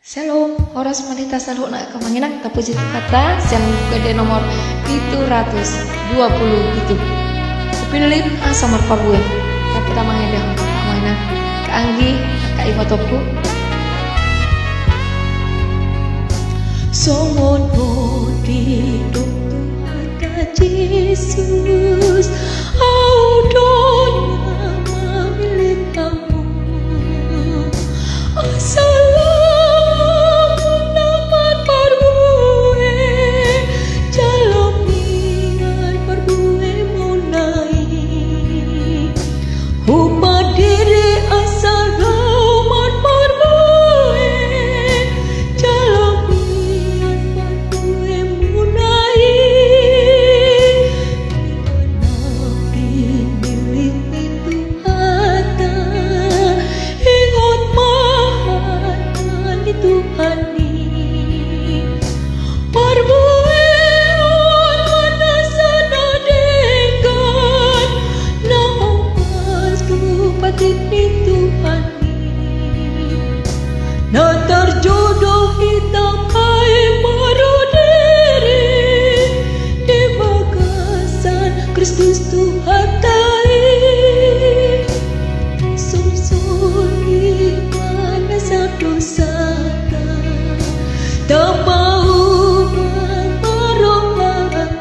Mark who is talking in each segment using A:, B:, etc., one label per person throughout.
A: Shalom, horas manita selalu nak kemanginak tapi jitu kata yang gede nomor 720 itu. Kupinlit sama pabue. Tapi tamang ada mainan keanggi kak imotoku. Somon bodi Tuhan Yesus, audonya milik kamu. Na terjodoh hitam hai meroderi di bagasan Kristus Tuhan tai suri mana dosa tak mau merohkan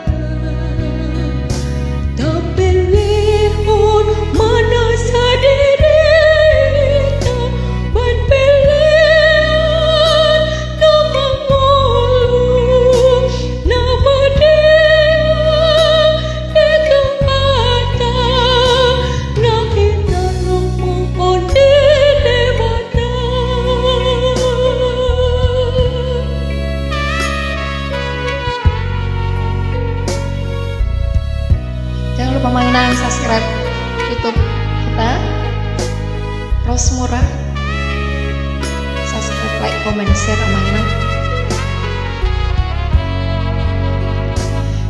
A: tapi lihun mana sadiri mainan subscribe YouTube kita Rosmura, subscribe, like, comment, share mainan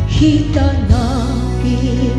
A: Hita nabi